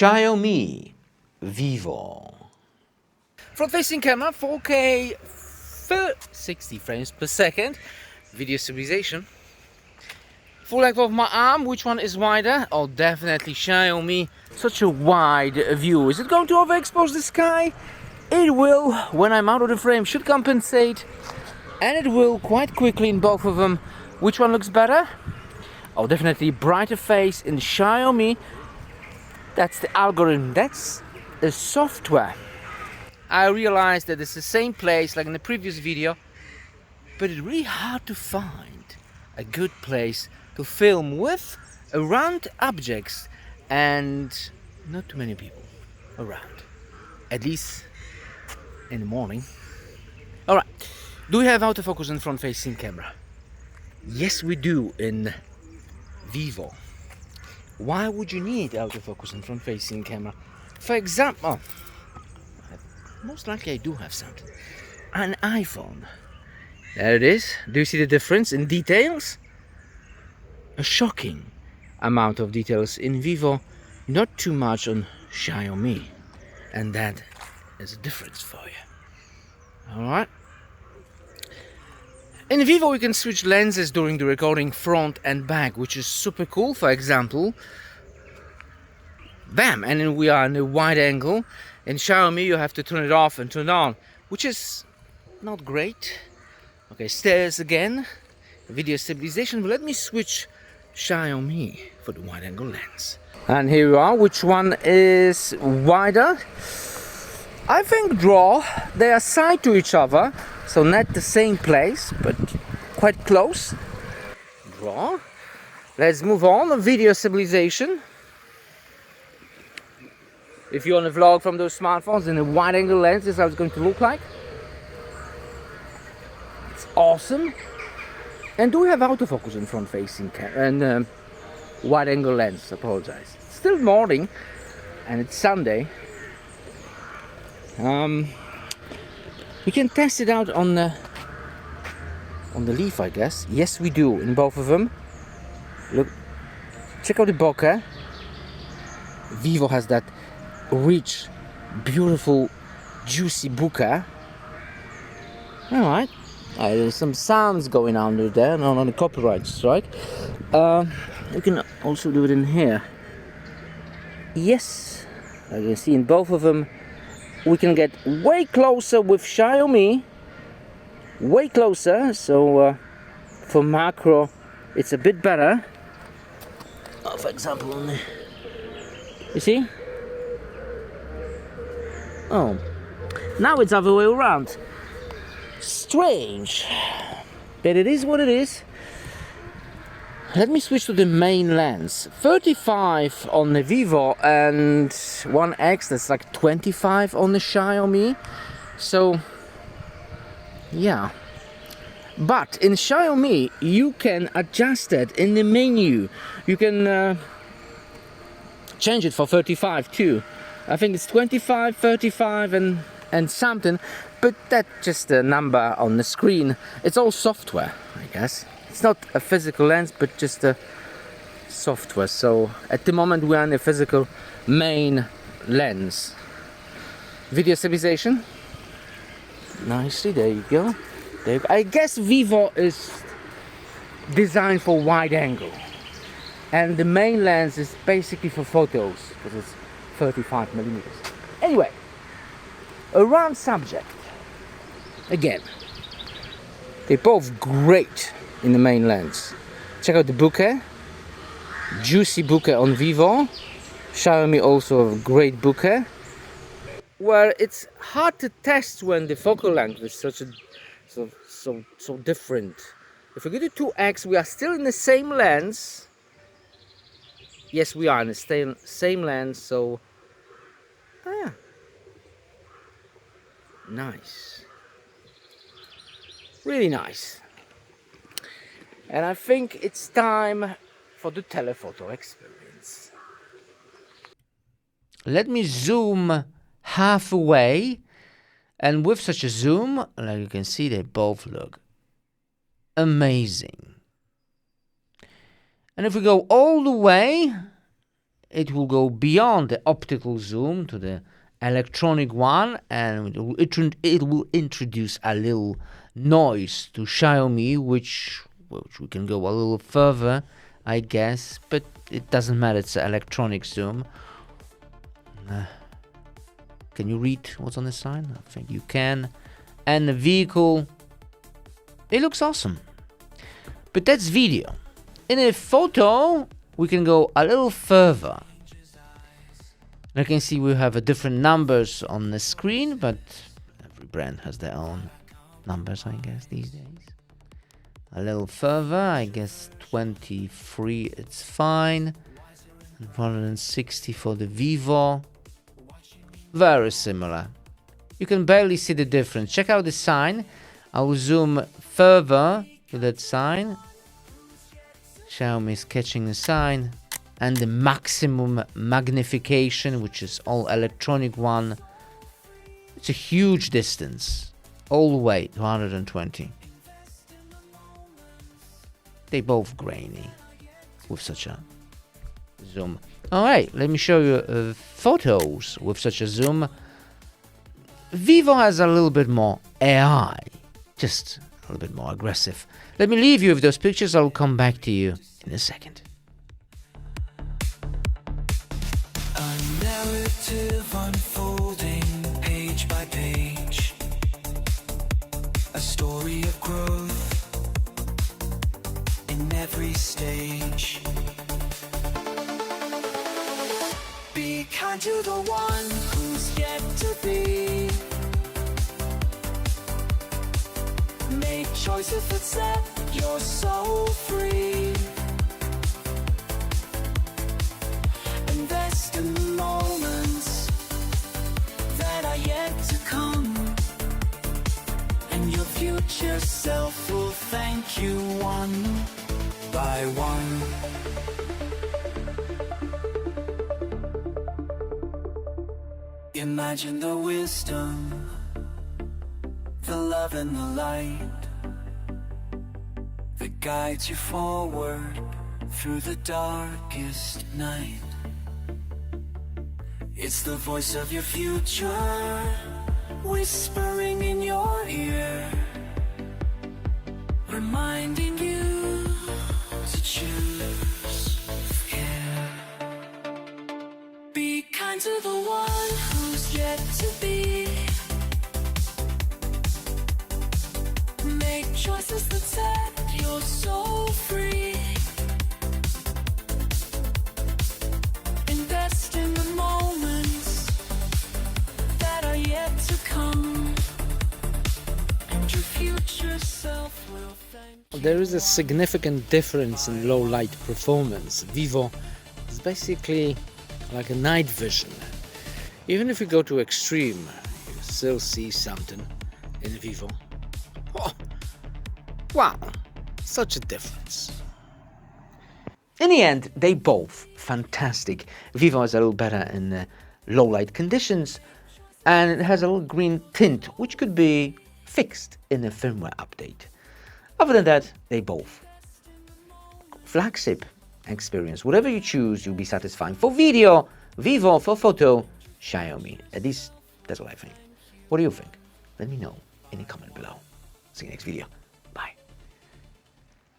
XIAOMI VIVO. Front-facing camera, 4K, 60 frames per second. Video stabilization. Full length of my arm, which one is wider? Oh, definitely XIAOMI. Such a wide view. Is it going to overexpose the sky? It will, when I'm out of the frame, should compensate. And it will quite quickly in both of them. Which one looks better? Oh, definitely brighter face in XIAOMI. That's the algorithm, that's the software. I realized that it's the same place like in the previous video, but it's really hard to find a good place to film with around objects and not too many people around, at least in the morning. Alright, do we have autofocus in front-facing camera? Yes, we do in VIVO. Why would you need autofocus in front-facing camera? For example, most likely I do have something. An iPhone. There it is. Do you see the difference in details? A shocking amount of details in VIVO, not too much on XIAOMI. And that is a difference for you. Alright. In VIVO we can switch lenses during the recording front and back, which is super cool. For example, bam, and then we are in a wide angle. In XIAOMI you have to turn it off and turn it on, which is not great. Okay, stairs again, video stabilization, but let me switch XIAOMI for the wide angle lens. And here we are, which one is wider? I think draw, they are side to each other, so not the same place, but quite close. Draw. Let's move on, video stabilization. If you want to vlog from those smartphones in a wide angle lens, this is how it's going to look like. It's awesome. And do we have autofocus in front facing camera and wide angle lens? Apologize. It's still morning and it's Sunday. We can test it out on the leaf, I guess. Yes, we do in both of them. Look, check out the bokeh. VIVO has that rich, beautiful, juicy bokeh. All right. There's some sounds going on there, not on the copyright strike. You can also do it in here. Yes, as you see in both of them, we can get way closer with XIAOMI. Way closer, so for macro, it's a bit better. For example, on the, you see? Oh, now it's other way around. Strange, but it is what it is. Let me switch to the main lens. 35 on the VIVO and 1x, that's like 25 on the XIAOMI. So, yeah. But in XIAOMI, you can adjust it in the menu. You can change it for 35 too. I think it's 25, 35 and something. But that's just a number on the screen. It's all software, I guess. It's not a physical lens, but just a software. So at the moment we are in a physical main lens. Video stabilization. Nicely, there you go. There you go. I guess VIVO is designed for wide angle. And the main lens is basically for photos, because it's 35 millimeters. Anyway, around subject. Again, they're both great in the main lens. Check out the bokeh. Juicy bokeh on VIVO. XIAOMI also a great bokeh. Where it's hard to test when the focal length is such a so different. If we go to 2x, we are still in the same lens. Yes, we are in the same lens, so yeah. Nice. Really nice. And I think it's time for the telephoto experience. Let me zoom half away, and with such a zoom, like you can see, they both look amazing. And if we go all the way, it will go beyond the optical zoom to the electronic one, and it will introduce a little noise to Xiaomi, which we can go a little further, I guess, but it doesn't matter. It's an electronic zoom. Can you read what's on the sign? I think you can. And the vehicle, it looks awesome. But that's video. In a photo, we can go a little further. You can see we have different numbers on the screen, but every brand has their own numbers, I guess, these days. A little further, I guess 23, it's fine. 160 for the VIVO. Very similar. You can barely see the difference. Check out the sign. I will zoom further to that sign. Xiaomi is catching the sign. And the maximum magnification, which is all electronic one. It's a huge distance. All the way to 120. They both grainy with such a zoom. Alright, let me show you photos with such a zoom. VIVO has a little bit more AI, just a little bit more aggressive. Let me leave you with those pictures. I'll come back to you in a second. A narrative unfolding page by page. A story of growth in every stage. Be kind to the one who's yet to be. Make choices that set your soul free. Invest in the moments that are yet to come, and your future self will thank you one by one. Imagine the wisdom, the love and the light that guides you forward through the darkest night. It's the voice of your future, whispering in your ear, reminding you to choose care. Be kind to the one who's yet to be. Make choices that set your soul free. Invest in the moments that are yet to come, and your future self will thank you. There is a significant difference in low light performance. VIVO is basically like a night vision. Even if you go to extreme, you still see something in VIVO. Oh, wow, such a difference. In the end, they both fantastic. VIVO is a little better in low light conditions, and it has a little green tint, which could be fixed in a firmware update. Other than that, they both flagship experience. Whatever you choose, you'll be satisfying. For video, VIVO. For photo, Xiaomi. At least that's what I think. What do you think? Let me know in the comment below. See you next video.